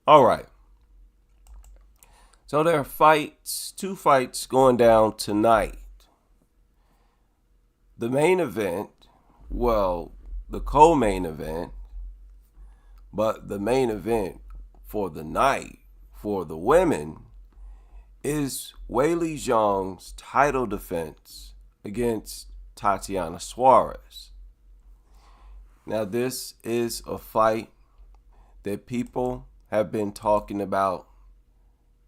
All right. So there are two fights going down tonight. The main event, well, the co-main event, but the main event for the night for the women is Weili Zhang's title defense against Tatiana Suarez. Now, this is a fight that people have been talking about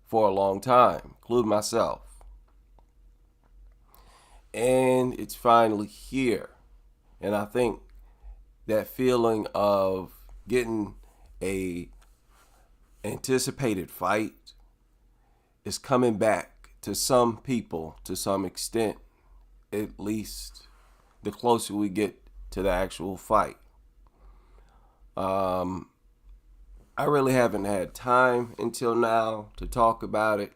for a long time, including myself. And it's finally here. And I think that feeling of getting a anticipated fight is coming back to some people to some extent, at least the closer we get to the actual fight. I really haven't had time until now to talk about it,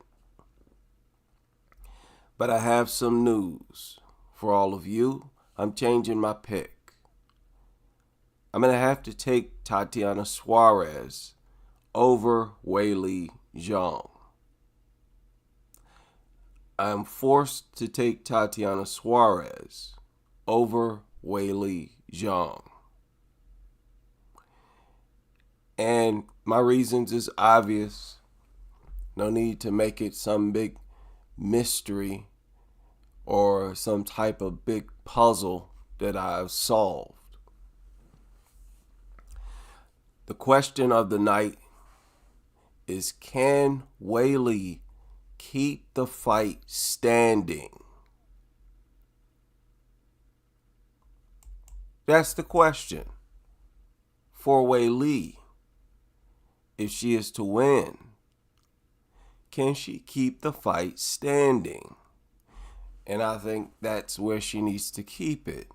but I have some news for all of you. I'm changing my pick. I'm going to have to take Tatiana Suarez over Weili Zhang. I'm forced to take Tatiana Suarez over Weili Zhang. And my reasons is obvious. No need to make it some big mystery or some type of big puzzle that I've solved. The question of the night is, can Weili keep the fight standing? That's the question for Weili. If she is to win, can she keep the fight standing? And I think that's where she needs to keep it,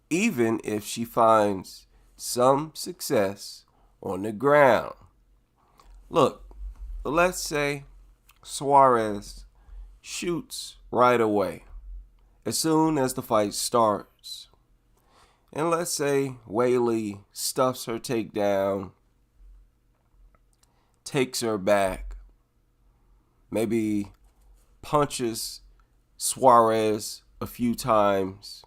even if she finds some success on the ground. Look, let's say Suarez shoots right away as soon as the fight starts. And let's say Weili stuffs her takedown, takes her back, maybe punches Suarez a few times,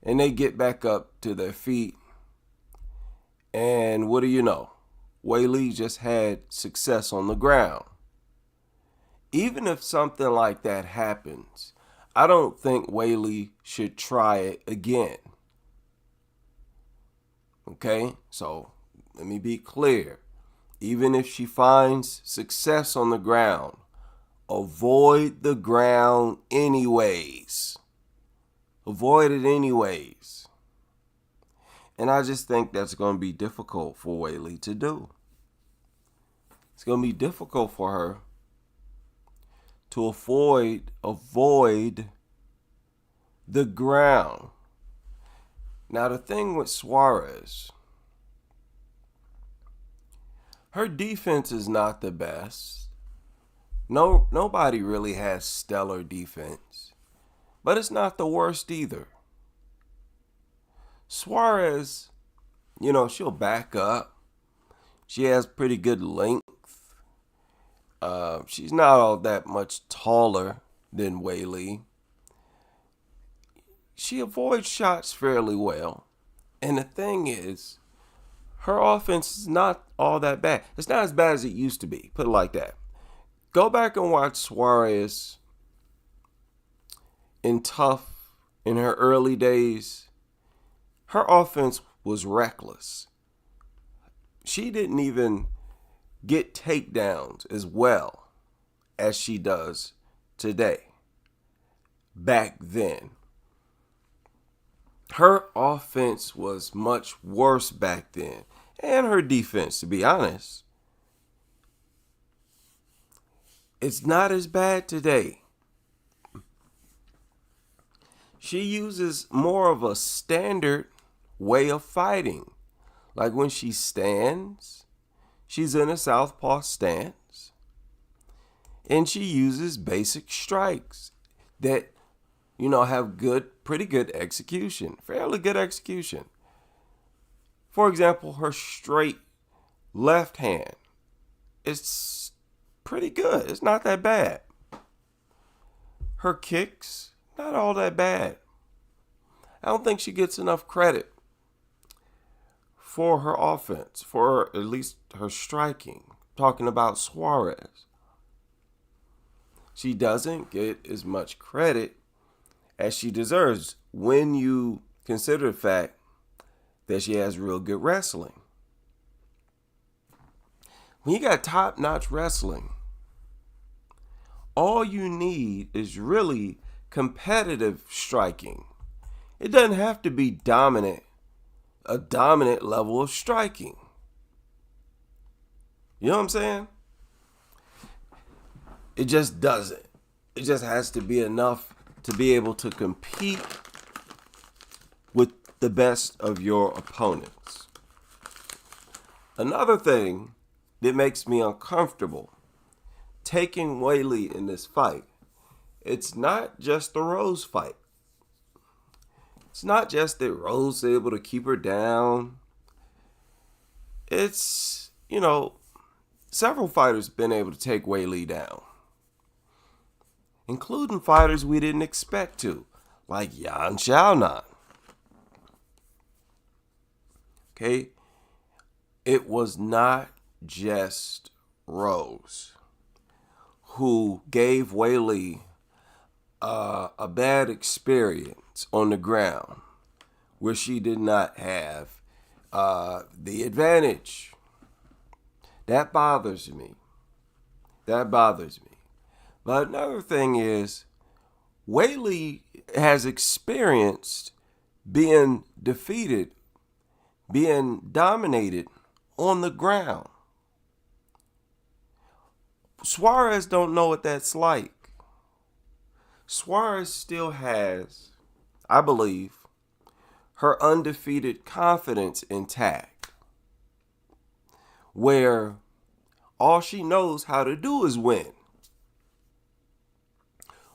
and they get back up to their feet. And what do you know? Weili just had success on the ground. Even if something like that happens, I don't think Weili should try it again. Okay? So let me be clear. Even if she finds success on the ground, avoid the ground anyways. Avoid it anyways. And I just think that's going to be difficult for Weili to do. It's going to be difficult for her to avoid the ground. Now, the thing with Suarez, her defense is not the best. Nobody really has stellar defense, but it's not the worst either. Suarez, she'll back up. She has pretty good length. She's not all that much taller than Weili. She avoids shots fairly well. And the thing is, her offense is not all that bad. It's not as bad as it used to be, put it like that. Go back and watch Suarez in her early days. Her offense was reckless. She didn't even get takedowns as well as she does today. Back then, her offense was much worse back then. And her defense, to be honest, it's not as bad today. She uses more of a standard way of fighting. Like when she stands, she's in a southpaw stance, and she uses basic strikes that, have pretty good execution, fairly good execution. For example, her straight left hand it's pretty good. It's not that bad. Her kicks, not all that bad. I don't think she gets enough credit for her offense, for at least her striking. Talking about Suarez. She doesn't get as much credit as she deserves when you consider the fact that she has real good wrestling. When you got top-notch wrestling, all you need is really competitive striking. It doesn't have to be a dominant level of striking. You know what I'm saying? It just doesn't. It just has to be enough to be able to compete with the best of your opponents. Another thing that makes me uncomfortable taking Weili in this fight, it's not just the Rose fight. It's not just that Rose is able to keep her down. It's, several fighters been able to take Weili down, including fighters we didn't expect to, like Yan Xiaonan. Okay? It was not just Rose who gave Weili a bad experience on the ground where she did not have the advantage. That bothers me. But another thing is, Weili has experienced being defeated, being dominated on the ground. Suarez don't know what that's like. Suarez still has, I believe, her undefeated confidence intact, where all she knows how to do is win.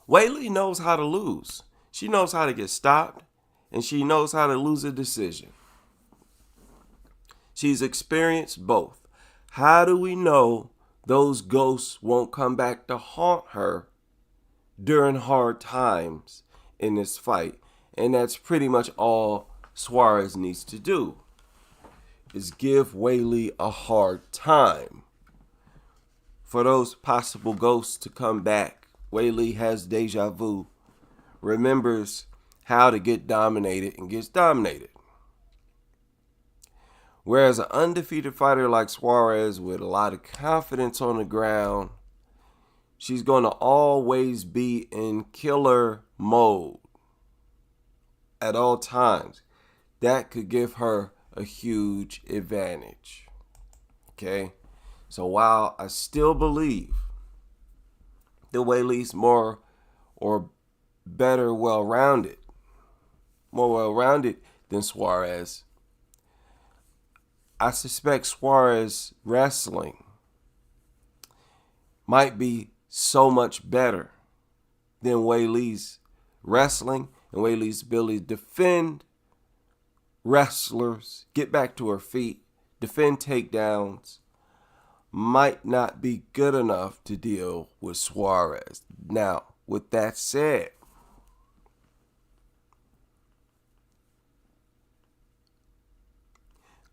Weili knows how to lose. She knows how to get stopped, and she knows how to lose a decision. She's experienced both. How do we know those ghosts won't come back to haunt her during hard times in this fight? And that's pretty much all Suarez needs to do, is give Weili a hard time for those possible ghosts to come back. Weili has deja vu, remembers how to get dominated and gets dominated. Whereas an undefeated fighter like Suarez with a lot of confidence on the ground, she's going to always be in killer mode at all times. That could give her a huge advantage. Okay? So while I still believe that Weili's more or better well-rounded than Suarez, I suspect Suarez wrestling might be so much better than Weili's wrestling, and Weili's ability to defend wrestlers, get back to her feet, defend takedowns, might not be good enough to deal with Suarez. Now, with that said,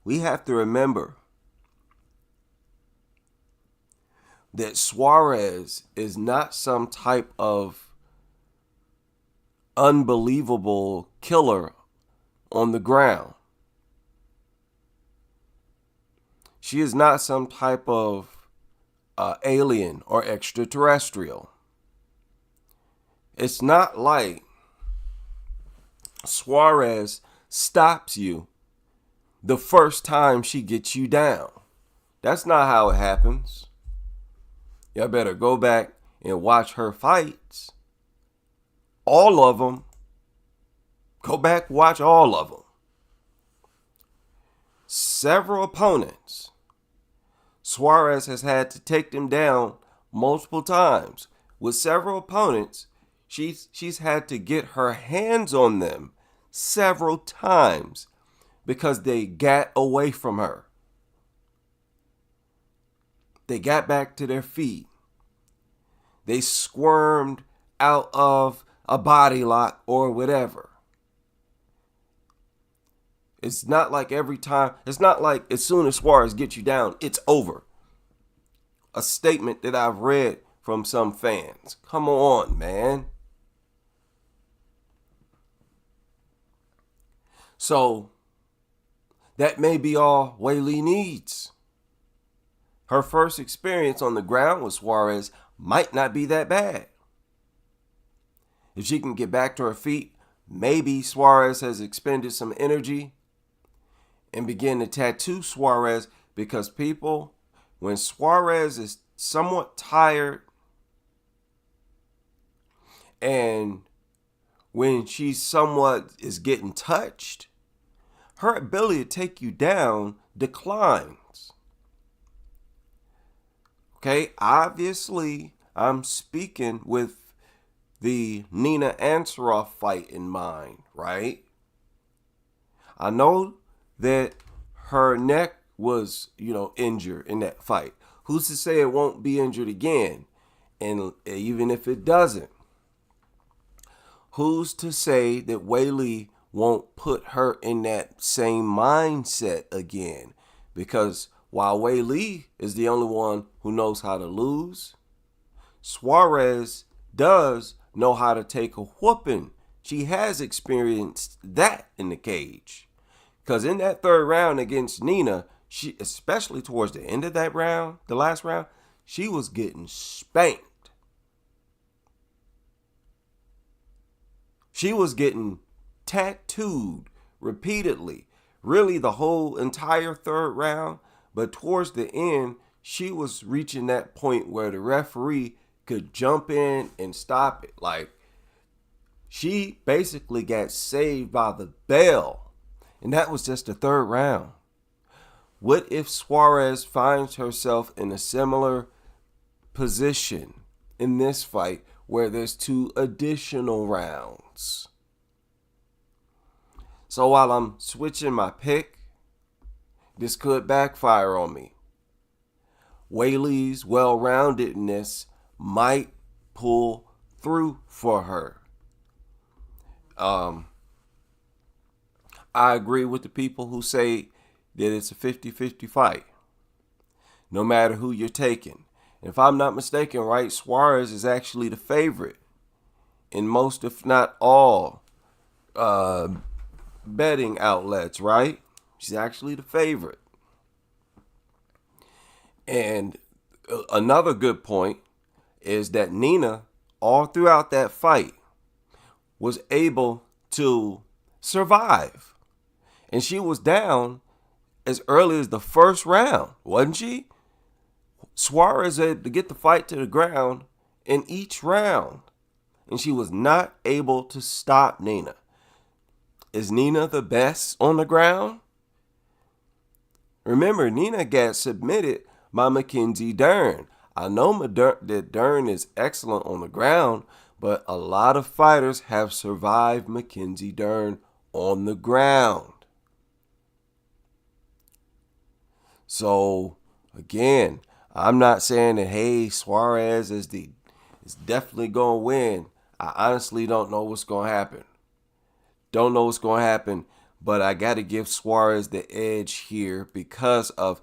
we have to remember that Suarez is not some type of unbelievable killer on the ground. She is not some type of alien or extraterrestrial. It's not like Suarez stops you the first time she gets you down. That's not how it happens. Y'all better go back and watch her fights. All of them. Go back, watch all of them. Several opponents, Suarez has had to take them down multiple times. With several opponents, she's had to get her hands on them several times because they got away from her. They got back to their feet. They squirmed out of a body lock or whatever. It's not like every time, it's not like as soon as Suarez gets you down, it's over. A statement that I've read from some fans. Come on, man. So that may be all Weili needs. Her first experience on the ground with Suarez might not be that bad. If she can get back to her feet, maybe Suarez has expended some energy and begin to tattoo Suarez, because people, when Suarez is somewhat tired and when she's somewhat is getting touched, her ability to take you down declines. Okay, obviously I'm speaking with the Nina Ansaroff fight in mind, right? I know that her neck was, injured in that fight. Who's to say it won't be injured again? And even if it doesn't, who's to say that Weili won't put her in that same mindset again? Because while Weili is the only one who knows how to lose, Suarez does know how to take a whooping. She has experienced that in the cage. Because in that third round against Nina, she, especially towards the end of that round, the last round, she was getting spanked. She was getting tattooed repeatedly, really the whole entire third round. But towards the end, she was reaching that point where the referee could jump in and stop it. Like, she basically got saved by the bell. And that was just the third round. What if Suarez finds herself in a similar position in this fight where there's 2 additional rounds? So while I'm switching my pick, this could backfire on me. Weili's well-roundedness might pull through for her. I agree with the people who say that it's a 50-50 fight, no matter who you're taking. And if I'm not mistaken, right, Suarez is actually the favorite in most, if not all, betting outlets, right? She's actually the favorite. And another good point is that Nina, all throughout that fight, was able to survive. And she was down as early as the first round, wasn't she? Suarez had to get the fight to the ground in each round, and she was not able to stop Nina. Is Nina the best on the ground? Remember, Nina got submitted by Mackenzie Dern. I know that Dern is excellent on the ground, but a lot of fighters have survived Mackenzie Dern on the ground. So, again, I'm not saying that, hey, Suarez is definitely going to win. I honestly don't know what's going to happen. Don't know what's going to happen, but I got to give Suarez the edge here because of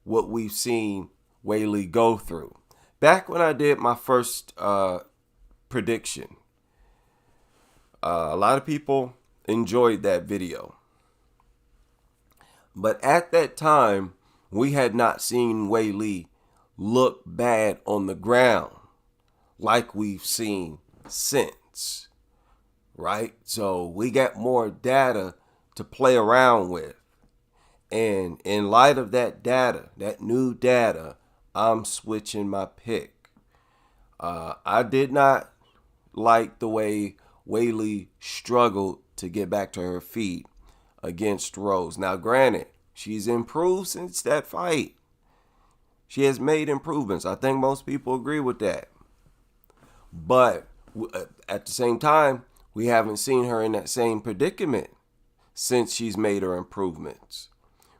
what we've seen Weili go through. Back when I did my first prediction, a lot of people enjoyed that video. But at that time, we had not seen Weili look bad on the ground like we've seen since, right? So we got more data to play around with. And in light of that data, that new data, I'm switching my pick. I did not like the way Weili struggled to get back to her feet against Rose. Now, granted, she's improved since that fight. She has made improvements. I think most people agree with that. But at the same time, we haven't seen her in that same predicament since she's made her improvements.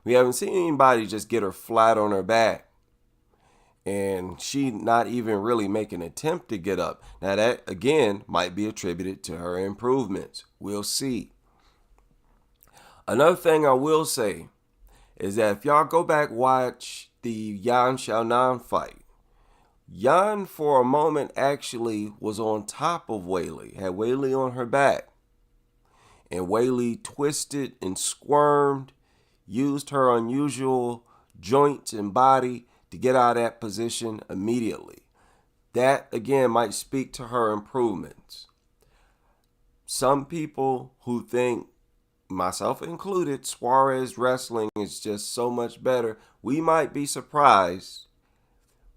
We haven't seen anybody just get her flat on her back and she not even really make an attempt to get up. Now that again might be attributed to her improvements. We'll see. Another thing I will say is that if y'all go back watch the Yan Xiaonan fight, Yan for a moment actually was on top of Weili, had Weili on her back. And Weili twisted and squirmed, used her unusual joints and body to get out of that position immediately. That, again, might speak to her improvements. Some people who think, myself included, Suarez wrestling is just so much better, we might be surprised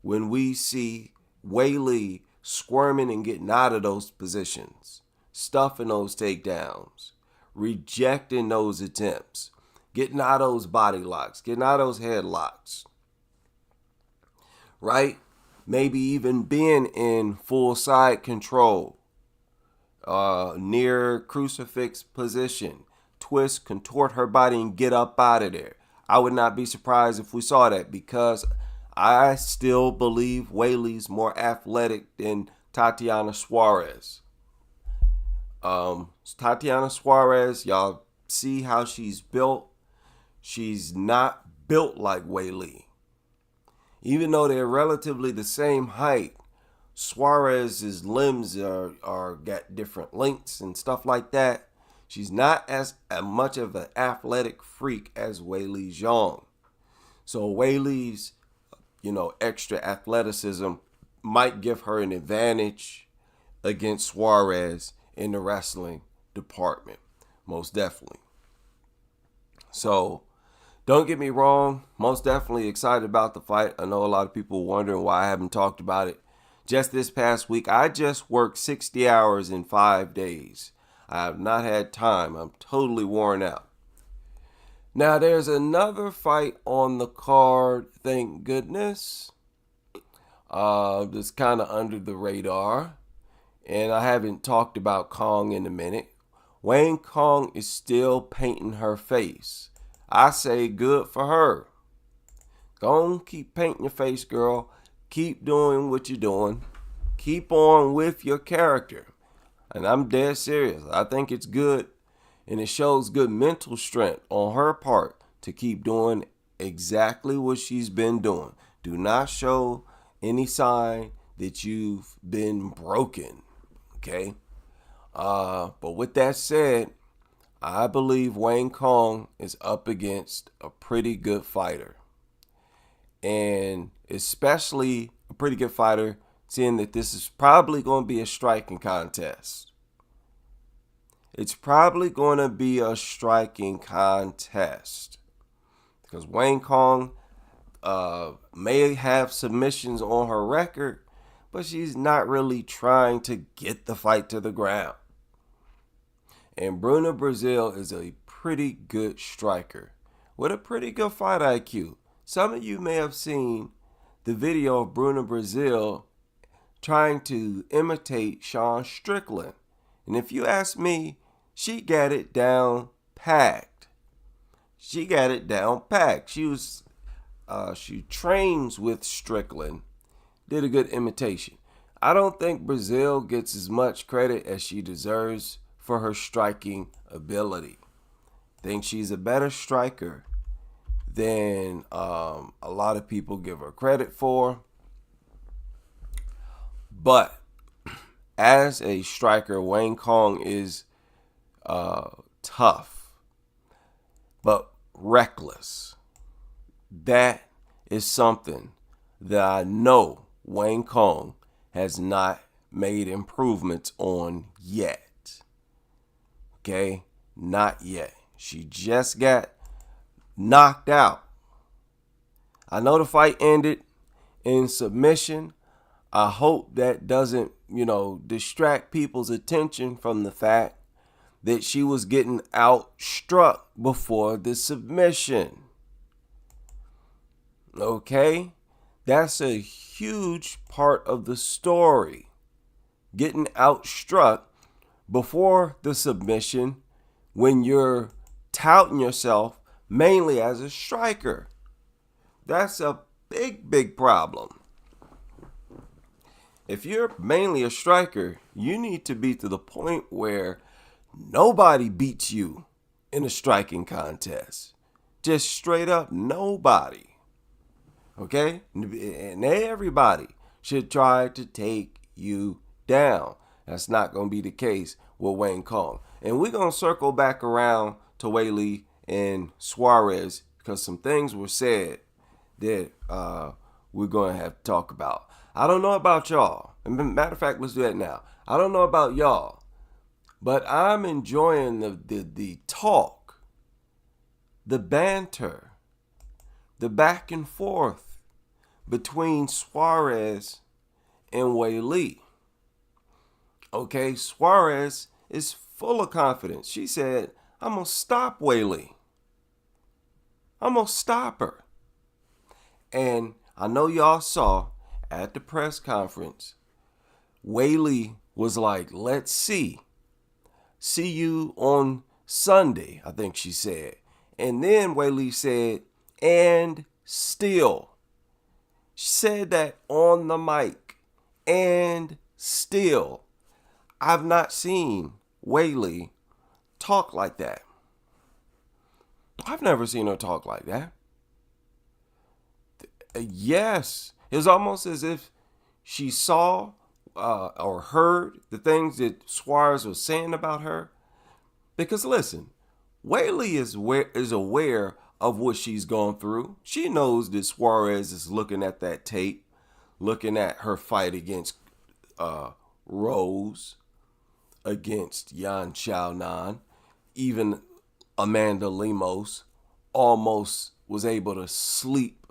when we see Weili squirming and getting out of those positions, stuffing those takedowns, rejecting those attempts, getting out of those body locks, getting out of those headlocks, right? Maybe even being in full side control, near crucifix position, twist, contort her body and get up out of there. I would not be surprised if we saw that, because I still believe Weili's more athletic than Tatiana Suarez. Tatiana Suarez, y'all see how she's built. She's not built like Weili. Even though they're relatively the same height, Suarez's limbs are got different lengths and stuff like that. She's not as much of an athletic freak as Weili Zhang. So Weili's, extra athleticism might give her an advantage against Suarez in the wrestling department, most definitely. So don't get me wrong, most definitely excited about the fight. I know a lot of people wondering why I haven't talked about it. Just this past week, I just worked 60 hours in 5 days. I have not had time. I'm totally worn out. Now, there's another fight on the card, thank goodness. That's kind of under the radar. And I haven't talked about Kong in a minute. Wayne Kong is still painting her face. I say good for her. Go on, keep painting your face, girl. Keep doing what you're doing. Keep on with your character. And I'm dead serious. I think it's good. And it shows good mental strength on her part to keep doing exactly what she's been doing. Do not show any sign that you've been broken. Okay? But with that said, I believe Wayne Kong is up against a pretty good fighter. And especially a pretty good fighter, seeing that this is probably going to be a striking contest. It's probably going to be a striking contest. Because Wayne Kong may have submissions on her record, but she's not really trying to get the fight to the ground. And Bruna Brazil is a pretty good striker with a pretty good fight IQ. Some of you may have seen the video of Bruna Brazil trying to imitate Sean Strickland. And if you ask me, she got it down packed. She trains with Strickland, did a good imitation. I don't think Brazil gets as much credit as she deserves for her striking ability. I think she's a better striker than a lot of people give her credit for. But as a striker, Wayne Kong is tough, but reckless. That is something that I know Wayne Kong has not made improvements on yet. Okay? Not yet. She just got knocked out. I know the fight ended in submission. I hope that doesn't, distract people's attention from the fact that she was getting outstruck before the submission. Okay? That's a huge part of the story. Getting outstruck before the submission when you're touting yourself mainly as a striker. That's a big problem. if you're mainly a striker, you need to be to the point where nobody beats you in a striking contest. Just straight up nobody. Okay? And everybody should try to take you down. That's not going to be the case with Wayne Kong. And we're going to circle back around to Weili and Suarez because some things were said that we're going to have to talk about. I don't know about y'all. Matter of fact, let's do that now. I don't know about y'all, but I'm enjoying the talk, the banter, the back and forth between Suarez and Weili. Okay, Suarez is full of confidence. She said, I'm going to stop Weili. I'm going to stop her. And I know y'all saw at the press conference, Weili was like, let's see. See you on Sunday, I think she said. And then Weili said, and still. She said that on the mic. And still. I've not seen Weili talk like that. I've never seen her talk like that. Yes. It was almost as if she saw or heard the things that Suarez was saying about her. Because listen, Weili is aware of what she's gone through. She knows that Suarez is looking at that tape, looking at her fight against Rose, against Yan Xiaonan, even Amanda Lemos almost was able to sleep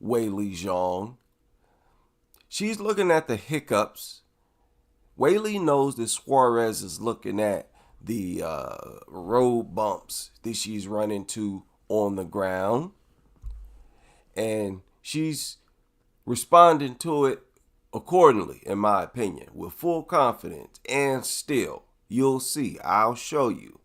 Weili Zhang. She's looking at the hiccups. Weili knows that Suarez is looking at the road bumps that she's run into on the ground. And she's responding to it accordingly, in my opinion, with full confidence. And still, you'll see, I'll show you.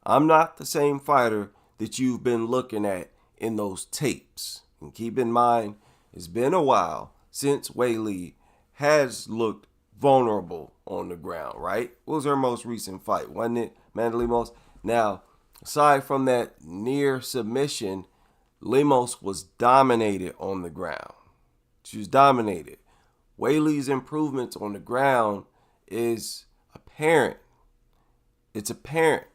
I'm not the same fighter that you've been looking at in those tapes. And keep in mind, it's been a while since Weili has looked vulnerable on the ground, right? What was her most recent fight? Wasn't it Amanda Lemos? Now, aside from that near submission, Lemos was dominated on the ground. She was dominated. Weili's improvements on the ground is apparent. It's apparent.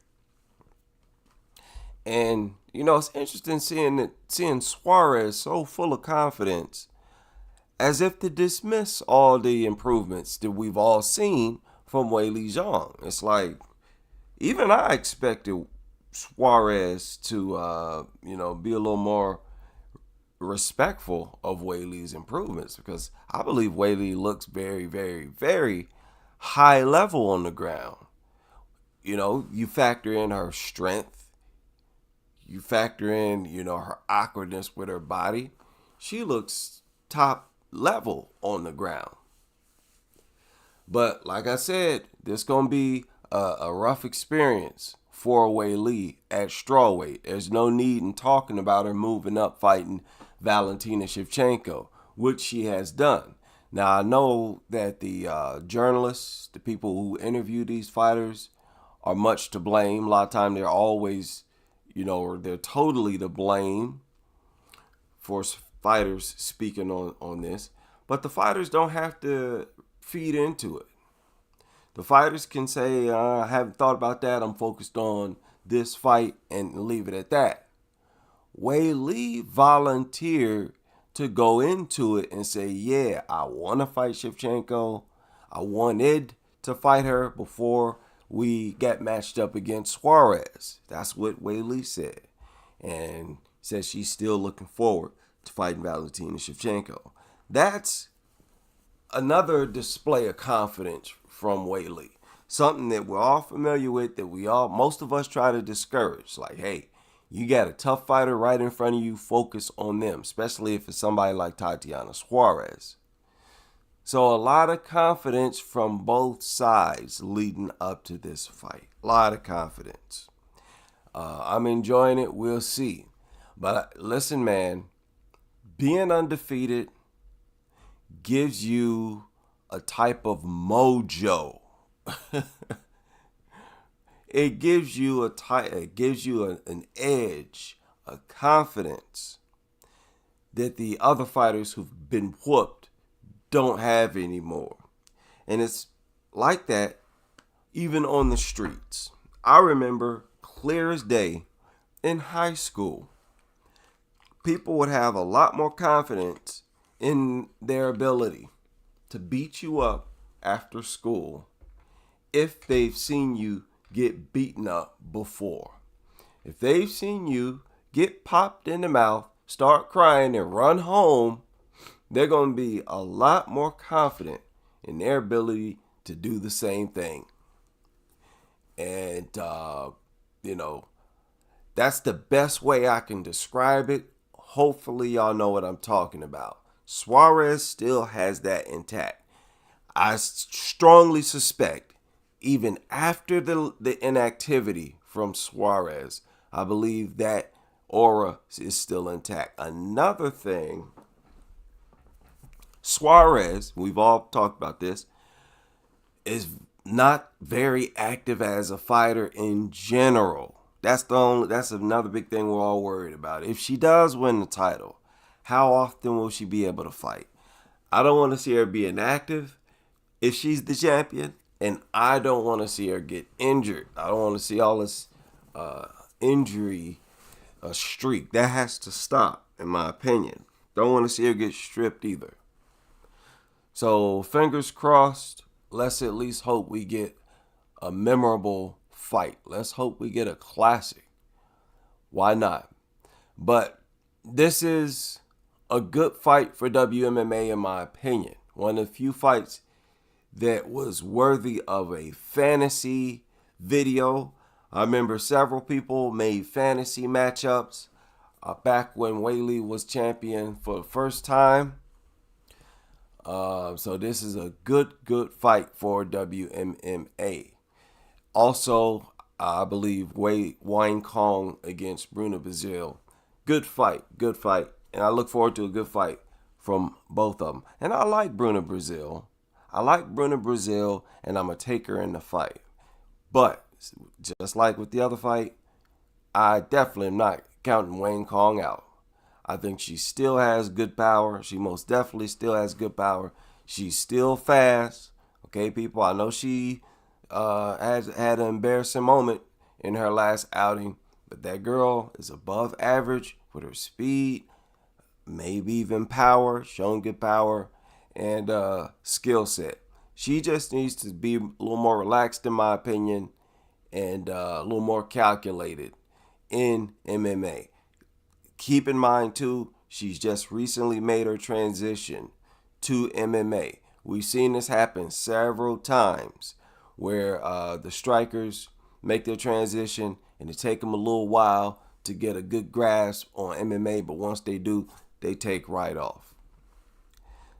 And, you know, it's interesting seeing Suarez so full of confidence, as if to dismiss all the improvements that we've all seen from Weili Zhang. It's like, even I expected Suarez to, be a little more respectful of Weili's improvements, because I believe Weili looks very, very, very high level on the ground. You know, you factor in her strength. You factor in, her awkwardness with her body. She looks top level on the ground. But like I said, this going to be a rough experience for Weili at strawweight. There's no need in talking about her moving up fighting Valentina Shevchenko, which she has done. Now, I know that the journalists, the people who interview these fighters, are much to blame. A lot of time they're always, they're totally to blame for fighters speaking on this. But the fighters don't have to feed into it. The fighters can say, I haven't thought about that. I'm focused on this fight and leave it at that. Weili volunteered to go into it and say, yeah, I want to fight Shevchenko. I wanted to fight her before we got matched up against Suarez. That's what Weili said. And says she's still looking forward to fighting Valentina Shevchenko. That's another display of confidence from Weili. Something that we're all familiar with, that most of us try to discourage. Like, hey, you got a tough fighter right in front of you, focus on them, especially if it's somebody like Tatiana Suarez. So a lot of confidence from both sides leading up to this fight. A lot of confidence. I'm enjoying it. We'll see. But listen, man, being undefeated gives you a type of mojo. It gives you an edge, a confidence that the other fighters who've been whooped don't have anymore. And it's like that even on the streets. I remember clear as day in high school, people would have a lot more confidence in their ability to beat you up after school if they've seen you get beaten up before. If they've seen you get popped in the mouth, start crying, and run home, they're going to be a lot more confident in their ability to do the same thing. And, that's the best way I can describe it. Hopefully, y'all know what I'm talking about. Suarez still has that intact. I strongly suspect, even after the inactivity from Suarez, I believe that aura is still intact. Another thing, Suarez, we've all talked about this, is not very active as a fighter in general. That's another big thing we're all worried about. If she does win the title, how often will she be able to fight? I don't want to see her be inactive if she's the champion, and I don't want to see her get injured. I don't want to see all this injury streak. That has to stop, in my opinion. Don't want to see her get stripped either. So fingers crossed. Let's at least hope we get a memorable fight. Let's hope we get a classic. Why not? But this is a good fight for WMMA, in my opinion. One of the few fights that was worthy of a fantasy video. I remember several people made fantasy matchups back when Weili was champion for the first time. So this is a good fight for WMMA. Also, I believe Wayne Kong against Bruno Brazil. Good fight. And I look forward to a good fight from both of them. And I like Bruno Brazil. And I'm going to take her in the fight. But just like with the other fight, I definitely am not counting Wayne Kong out. I think she still has good power. She most definitely still has good power. She's still fast. Okay, people, I know she has had an embarrassing moment in her last outing, but that girl is above average with her speed, maybe even power, showing good power, and skill set. She just needs to be a little more relaxed, in my opinion, and a little more calculated in MMA. Keep in mind, too, she's just recently made her transition to MMA. We've seen this happen several times where the strikers make their transition and it take them a little while to get a good grasp on MMA, but once they do, they take right off.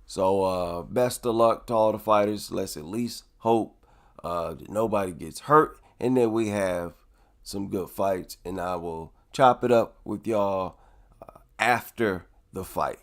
So best of luck to all the fighters. Let's at least hope that nobody gets hurt and that we have some good fights, and I will chop it up with y'all after the fight.